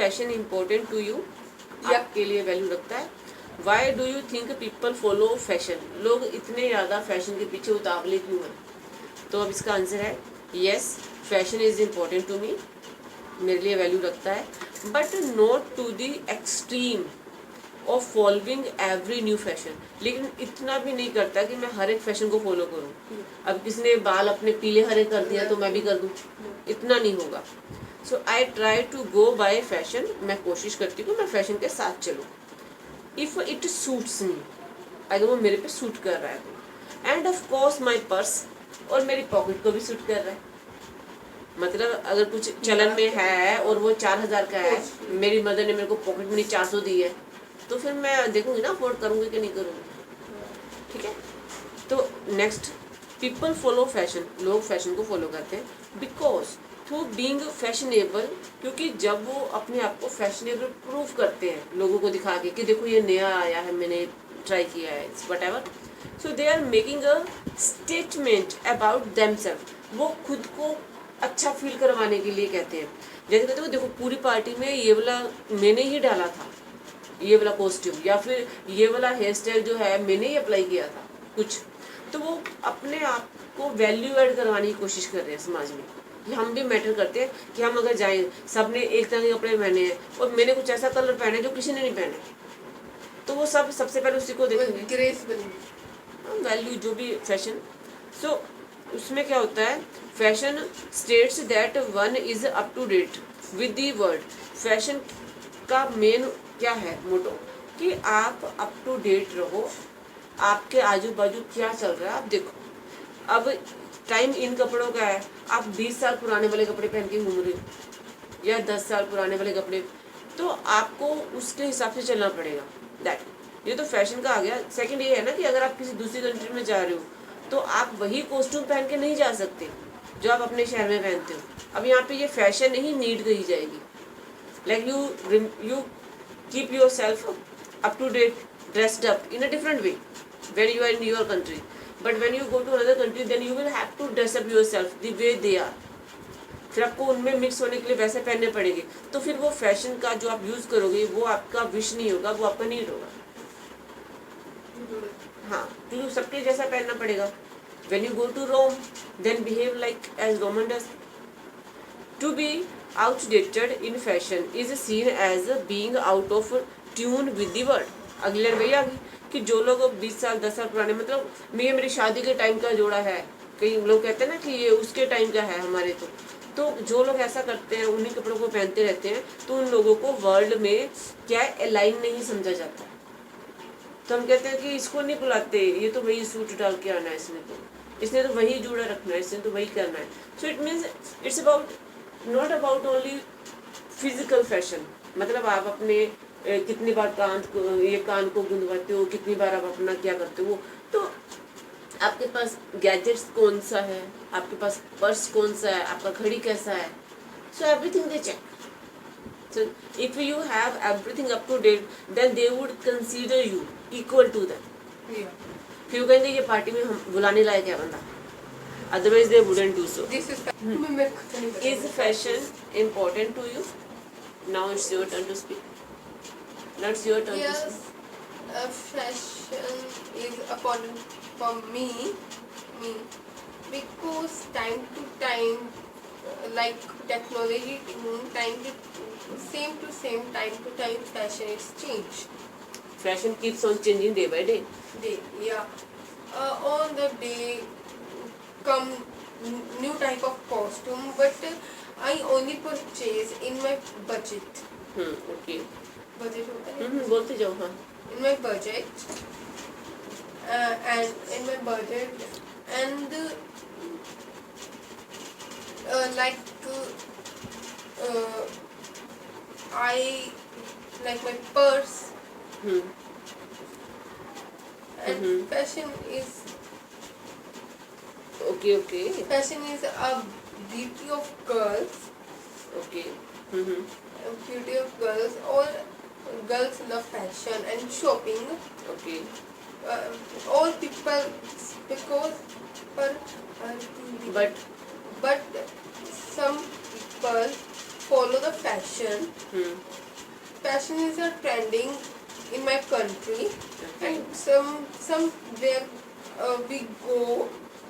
Fashion important to you? आपके लिए value रखता है? Why do you think people follow fashion? लोग इतने ज़्यादा फैशन के पीछे उतावले क्यों हैं? तो अब इसका आंसर है yes, fashion is important to me, मेरे लिए वैल्यू रखता है, but not to the extreme of following every new fashion. लेकिन इतना भी नहीं करता कि मैं हर एक फैशन को फॉलो करूँ। अब किसी ने बाल अपने पीले हरे कर दिया तो मैं भी कर दूँ, इतना नहीं होगा। So I try to go by fashion, मैं कोशिश करती हूँ मैं फैशन के साथ चलूँ। इफ़ इट सूट्स मी, अगर वो मेरे पे सूट कर रहा है तो। End of course my purse, और मेरी पॉकेट को भी सूट कर रहा है। मतलब अगर कुछ चलन में है और वो 4000 का है, मेरी मदर ने मेरे को पॉकेट मनी 400 दी है, तो फिर मैं देखूंगी ना अफोर्ड करूंगी कि नहीं करूंगी। ठीक है। तो नेक्स्ट, पीपल फॉलो फैशन, लोग फैशन को फॉलो करते हैं बिकॉज थ्रू बीइंग फैशनेबल, क्योंकि जब वो अपने आप को फैशनेबल प्रूव करते हैं लोगों को दिखा के कि देखो ये नया आया है, मैंने ट्राई किया है, whatever, so they are making a statement about themselves. वो खुद को अच्छा फील करवाने के लिए कहते हैं। जैसे कहते हो देखो पूरी पार्टी में ये वाला मैंने ही डाला था, ये वाला कॉस्ट्यूम, या फिर ये वाला हेयर स्टाइल जो है मैंने ही अप्लाई किया था कुछ। तो वो अपने आप को वैल्यू ऐड करवाने की कोशिश कर रहे हैं समाज में कि हम भी मैटर करते हैं, कि हम अगर जाएं सबने एक तरह के कपड़े पहने हैं और मैंने कुछ ऐसा कलर पहने जो किसी ने नहीं पहने, तो वो सब सबसे पहले उसी को देखेंगे, ग्रेस बनेगी, वैल्यू जो भी फैशन। सो उसमें क्या होता है, fashion states that one is up to date with the world. Fashion का मेन क्या है मोटो, कि आप अप टू डेट रहो, आपके आजू बाजू क्या चल रहा है आप देखो। अब टाइम इन कपड़ों का है, आप 20 साल पुराने वाले कपड़े पहन के घूम रहे हो या 10 साल पुराने वाले कपड़े, तो आपको उसके हिसाब से चलना पड़ेगा। दैट ये तो फैशन का आ गया। सेकंड ये है ना कि अगर आप किसी दूसरी कंट्री में जा रहे हो तो आप वही कॉस्ट्यूम पहन के नहीं जा सकते जो आप अपने शहर में पहनते हो। अब यहाँ पे ये फैशन ही नीड कही जाएगी। Like you keep yourself up to date, dressed up in a different way when you are in your country, but when you go to another country then you will have to dress up yourself the way they are। फिर आपको उनमें mix होने के लिए वैसे पहनने पड़ेंगे, तो फिर वो फैशन का जो आप यूज करोगे वो आपका विश नहीं होगा, वो आपका नीड होगा। हाँ, क्योंकि सबके जैसा पहनना पड़ेगा। when you go to Rome then behave like as Roman does। to be outdated in fashion is seen as being out of tune with the world। अगली लाइन वही आ गई कि जो लोग 20 साल 10 साल पुराने, मतलब मेरी शादी के टाइम का जोड़ा है, कई लोग कहते हैं ना कि ये उसके टाइम का है हमारे, तो जो लोग ऐसा करते हैं उन्हीं कपड़ों को पहनते रहते हैं, तो उन लोगों को वर्ल्ड में क्या अलाइन नहीं समझा जाता। तो हम कहते हैं कि इसको नहीं बुलाते, ये तो वही सूट डाल के आना है, इसने तो वही जोड़ा रखना है, इसने तो वही करना है। So it means it's about not about only physical fashion, मतलब आप अपने कितनी बार कान को गुंदवाते हो, कितनी बार आप अपना क्या करते हो, तो आपके पास गैजेट्स कौन सा है, आपके पास पर्स कौन सा है, आपका घड़ी कैसा है, so everything they check. So if you have everything up to date then they would consider you equal to them. फिर कहेंगे ये पार्टी में हम बुलाने लायक है बंदा, otherwise they wouldn't do so। Is fashion important to you? Now it's your turn to speak. Now it's your turn to speak. Yes, fashion is important for me because time to time, like technology, time to time, fashion is changed. Fashion keeps on changing day by day. On the day come new type of costume, but I only purchase in my budget। Okay। budget होता है, बोलते जाओ। हाँ। in my budget and in my budget and like I like my purse and fashion is Okay। fashion is a beauty of girls। Okay। Beauty of girls, or girls love fashion and shopping। Okay। All people because but some people follow follow the fashion. Fashion is a trending in my country, Okay. and somewhere we go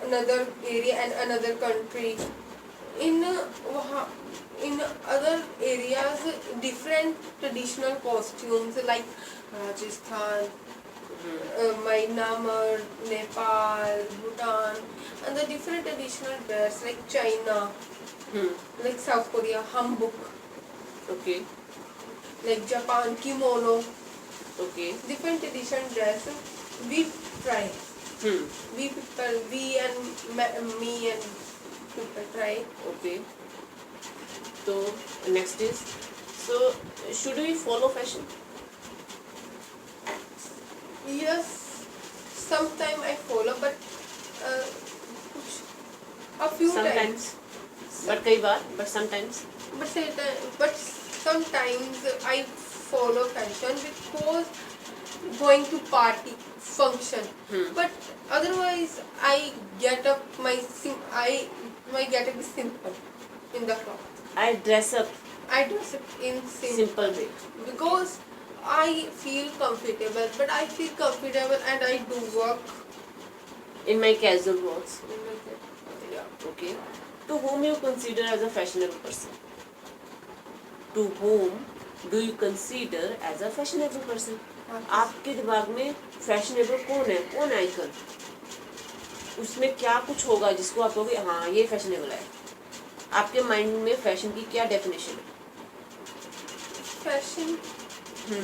another area and another country. In in other areas, different traditional costumes like Rajasthan, Myanmar, Nepal, Bhutan, and the different traditional dress like China, like South Korea, hanbok, Okay. like Japan, kimono, Okay. different traditional dress. We try. Hmm. We and me and people try. Okay. So next is, so should we follow fashion? Yes, sometime I follow, but uh, a few times. Sometimes, but कई बार, but sometimes. But sometimes I follow fashion because going to party function. But otherwise, I get up my get up is simple in the cloth. I dress up I dress up in simple way. because I feel comfortable. But I feel comfortable and I do work. In my casual clothes. Yeah. Okay. To whom you consider as a fashionable person? To whom do you consider as a fashionable person? आपके दिमाग में fashionable कौन है, कौन icon, उसमें क्या कुछ होगा जिसको आप कहोगे हाँ ये फैशनेबल है? आपके माइंड में फैशन की क्या डेफिनेशन है? Fashion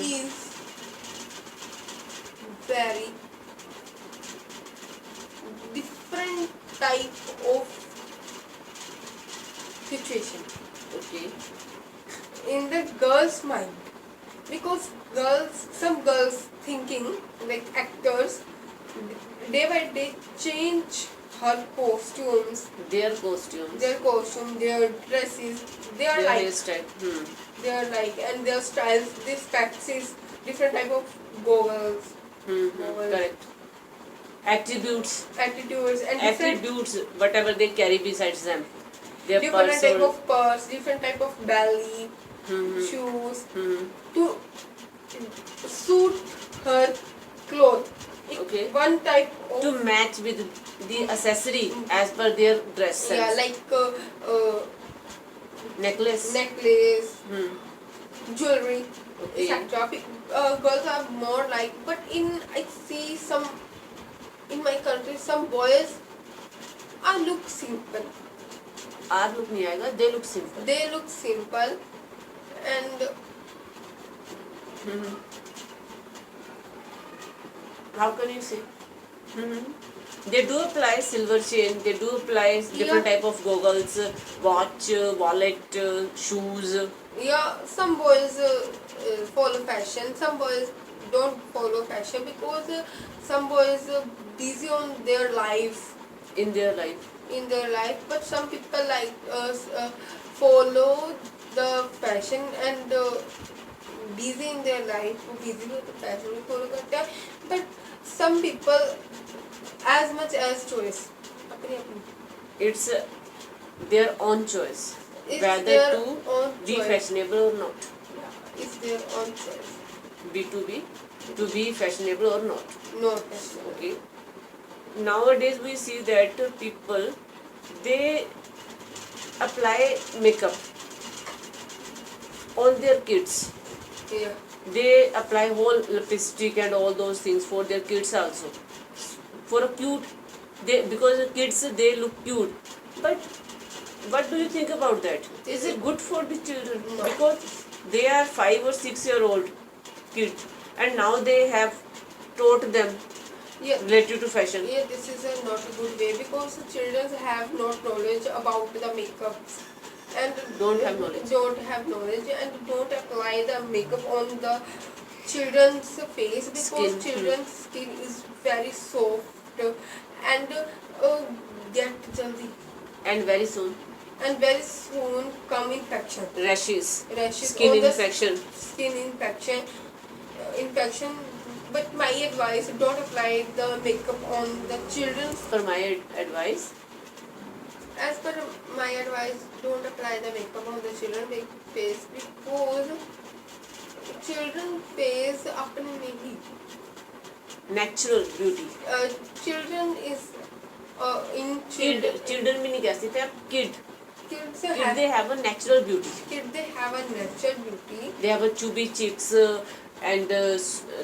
is very different type of situation Okay. in the girl's mind, because some girls thinking like actors, day by day change her costumes, Their costumes, their dresses, they are their like hairstyle. and their styles, this specs is different type of goggles, Correct. Attributes, attitudes, and different whatever they carry besides them. Their different purse type or- of purse, different type of belly, shoes to suit her clothes. Okay. One type of to match with the accessory as per their dress sense. yeah, like Necklace. necklace, jewelry, Okay. etc. Girls are more like, but I see some in my country some boys are look simple. R look नहीं आएगा, they look simple. They look simple and How can you say? They do apply silver chain, they do apply different type of goggles, watch, wallet, shoes. yeah, some boys follow fashion, some boys don't follow fashion because some boys busy on their life, in their life. but some people like us follow the fashion and busy in their life, busy with the fashion we follow करते हैं, but some people as much as choice अपनी It's their own choice It's whether their to own be choice. fashionable or not. it's their own choice, To be fashionable or not. no fashion. Okay. Nowadays we see that people, they apply makeup on their kids. Yeah. They apply whole lipstick and all those things for their kids also. For a cute, because the kids they look cute. But what do you think about that? Is it good for the children? No. Because they are 5 or 6-year-old kids, and now they have taught them Yeah. related to fashion. Yeah, this is not a good way because children have not knowledge about the makeup and Don't have knowledge. And don't apply the makeup on the children's face because Skin. children's skin is very soft and get jaldi And very soon, and very soon come infection, rashes, rashes skin on the infection. skin infection. But my advice, don't apply the makeup on the children's. For my advice, as per my advice, don't apply the makeup on the children face because children face अपने में ही natural beauty. children is in किड, children children भी नहीं कह सकते आप, kid. kids Kid, have they have a natural beauty. kids they have a natural beauty, They have a chubby cheeks and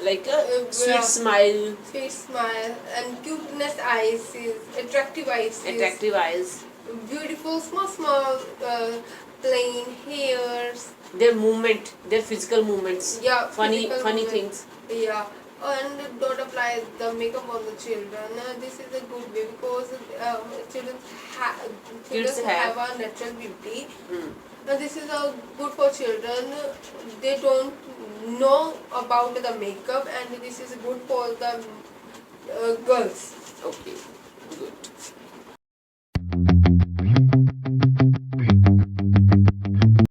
like a sweet yeah. smile, sweet smile and cuteness eyes, attractive eyes, attractive eyes. beautiful small plain hairs, Their movement, their physical movements, yeah, funny physical funny movement. things. Yeah, and don't apply the makeup on the children. This is a good way because children Kids have a natural beauty. Hmm. This is a good for children. They don't know about the makeup, and this is good for the girls. Okay, good.